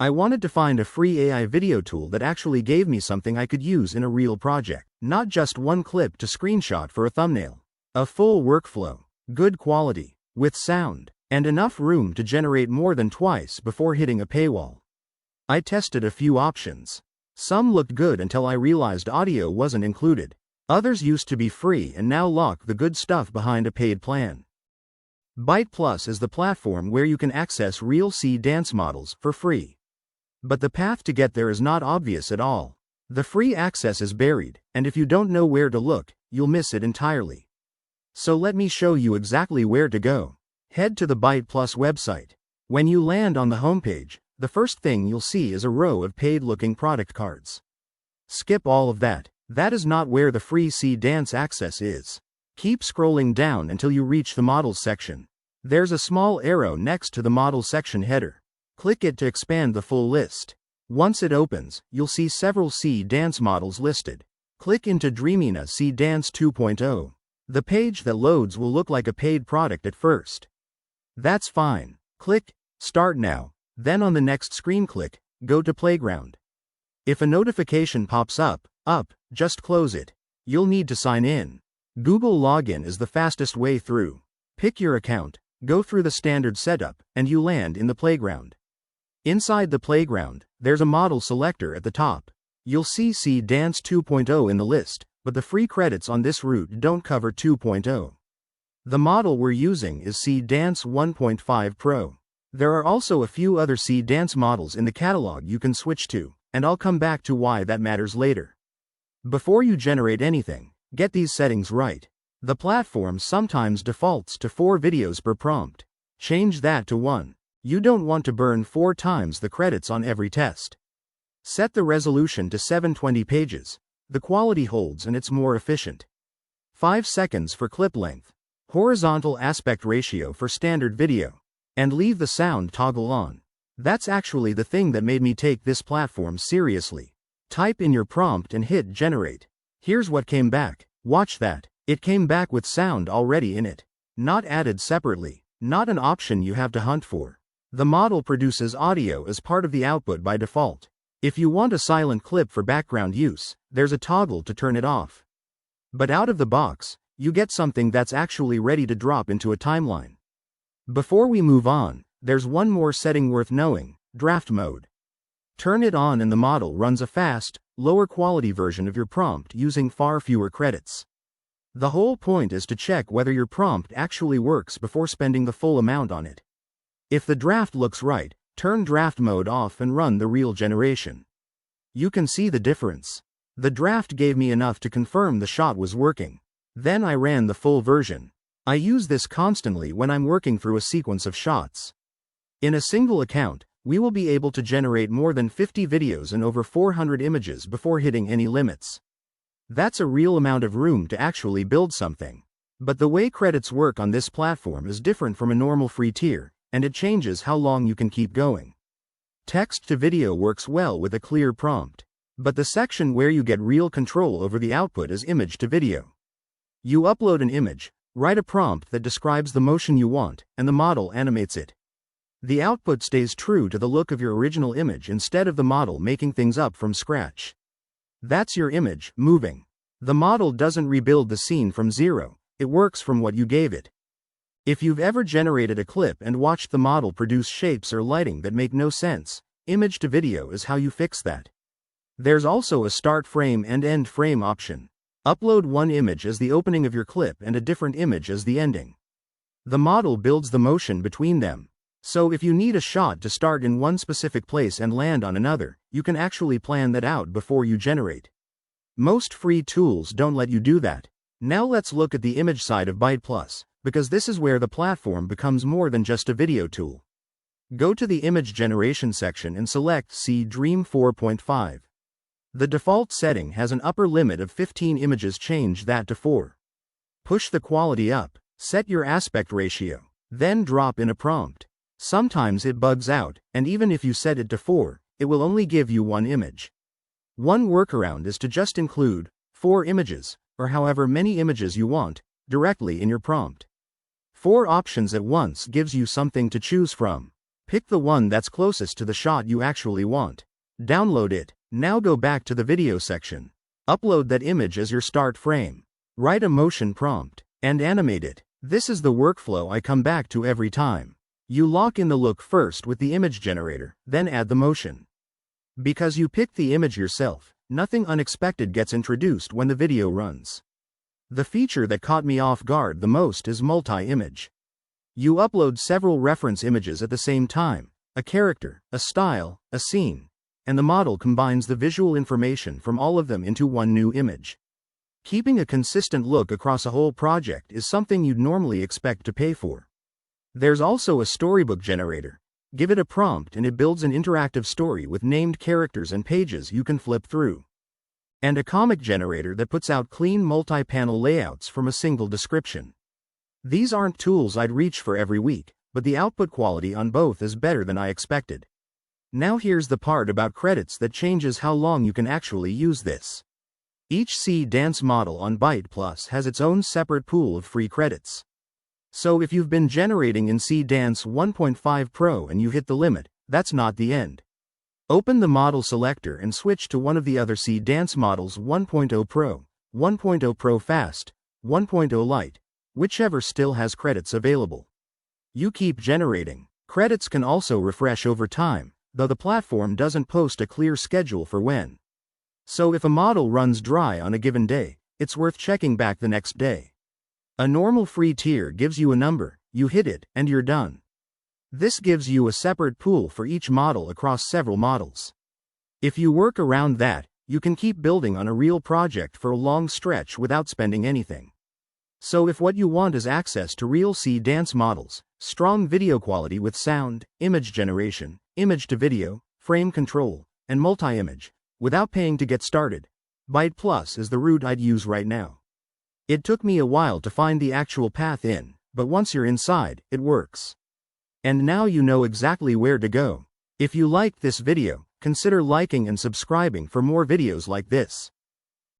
I wanted to find a free AI video tool that actually gave me something I could use in a real project, not just one clip to screenshot for a thumbnail. A full workflow, good quality, with sound, and enough room to generate more than twice before hitting a paywall. I tested a few options. Some looked good until I realized audio wasn't included. Others used to be free and now lock the good stuff behind a paid plan. BytePlus is the platform where you can access real Seedance models for free. But the path to get there is not obvious at all. The free access is buried, and if you don't know where to look, you'll miss it entirely. So let me show you exactly where to go. Head to the BytePlus website. When you land on the homepage, the first thing you'll see is a row of paid-looking product cards. Skip all of that. That is not where the free Seedance access is. Keep scrolling down until you reach the Models section. There's a small arrow next to the Models section header. Click it to expand the full list. Once it opens, you'll see several Seedance models listed. Click into Dreamina Seedance 2.0. The page that loads will look like a paid product at first. That's fine. Click Start Now. Then on the next screen click Go to Playground. If a notification pops up, just close it. You'll need to sign in. Google Login is the fastest way through. Pick your account, go through the standard setup, and you land in the playground. Inside the playground, there's a model selector at the top. You'll see Seedance 2.0 in the list, but the free credits on this route don't cover 2.0. The model we're using is Seedance 1.5 Pro. There are also a few other Seedance models in the catalog you can switch to, and I'll come back to why that matters later. Before you generate anything, get these settings right. The platform sometimes defaults to 4 videos per prompt. Change that to 1. You don't want to burn 4 times the credits on every test. Set the resolution to 720 pages. The quality holds and it's more efficient. 5 seconds for clip length. Horizontal aspect ratio for standard video. And leave the sound toggle on. That's actually the thing that made me take this platform seriously. Type in your prompt and hit generate. Here's what came back. Watch that. It came back with sound already in it. Not added separately. Not an option you have to hunt for. The model produces audio as part of the output by default. If you want a silent clip for background use, there's a toggle to turn it off. But out of the box, you get something that's actually ready to drop into a timeline. Before we move on, there's one more setting worth knowing: draft mode. Turn it on and the model runs a fast, lower quality version of your prompt using far fewer credits. The whole point is to check whether your prompt actually works before spending the full amount on it. If the draft looks right, turn draft mode off and run the real generation. You can see the difference. The draft gave me enough to confirm the shot was working. Then I ran the full version. I use this constantly when I'm working through a sequence of shots. In a single account, we will be able to generate more than 50 videos and over 400 images before hitting any limits. That's a real amount of room to actually build something. But the way credits work on this platform is different from a normal free tier, and it changes how long you can keep going. Text to video works well with a clear prompt. But the section where you get real control over the output is image to video. You upload an image, write a prompt that describes the motion you want, and the model animates it. The output stays true to the look of your original image instead of the model making things up from scratch. That's your image, moving. The model doesn't rebuild the scene from zero, it works from what you gave it. If you've ever generated a clip and watched the model produce shapes or lighting that make no sense, image to video is how you fix that. There's also a start frame and end frame option. Upload one image as the opening of your clip and a different image as the ending. The model builds the motion between them. So if you need a shot to start in one specific place and land on another, you can actually plan that out before you generate. Most free tools don't let you do that. Now let's look at the image side of BytePlus, because this is where the platform becomes more than just a video tool. Go to the image generation section and select Dream 4.5. The default setting has an upper limit of 15 images. Change that to 4. Push the quality up, set your aspect ratio, then drop in a prompt. Sometimes it bugs out, and even if you set it to 4, it will only give you one image. One workaround is to just include 4 images, or however many images you want, directly in your prompt. 4 options at once gives you something to choose from. Pick the one that's closest to the shot you actually want. Download it. Now go back to the video section. Upload that image as your start frame. Write a motion prompt, and animate it. This is the workflow I come back to every time. You lock in the look first with the image generator, then add the motion. Because you picked the image yourself, nothing unexpected gets introduced when the video runs. The feature that caught me off guard the most is multi-image. You upload several reference images at the same time, a character, a style, a scene, and the model combines the visual information from all of them into one new image. Keeping a consistent look across a whole project is something you'd normally expect to pay for. There's also a storybook generator. Give it a prompt and it builds an interactive story with named characters and pages you can flip through. And a comic generator that puts out clean multi-panel layouts from a single description. These aren't tools I'd reach for every week, but the output quality on both is better than I expected. Now here's the part about credits that changes how long you can actually use this. Each Seedance model on BytePlus has its own separate pool of free credits. So if you've been generating in Seedance 1.5 Pro and you hit the limit, that's not the end. Open the model selector and switch to one of the other Seedance models 1.0 Pro, 1.0 Pro Fast, 1.0 Lite, whichever still has credits available. You keep generating. Credits can also refresh over time, though the platform doesn't post a clear schedule for when. So if a model runs dry on a given day, it's worth checking back the next day. A normal free tier gives you a number, you hit it, and you're done. This gives you a separate pool for each model across several models. If you work around that, you can keep building on a real project for a long stretch without spending anything. So if what you want is access to real Seedance models, strong video quality with sound, image generation, image to video, frame control, and multi-image, without paying to get started, BytePlus is the route I'd use right now. It took me a while to find the actual path in, but once you're inside, it works. And now you know exactly where to go. If you liked this video, consider liking and subscribing for more videos like this.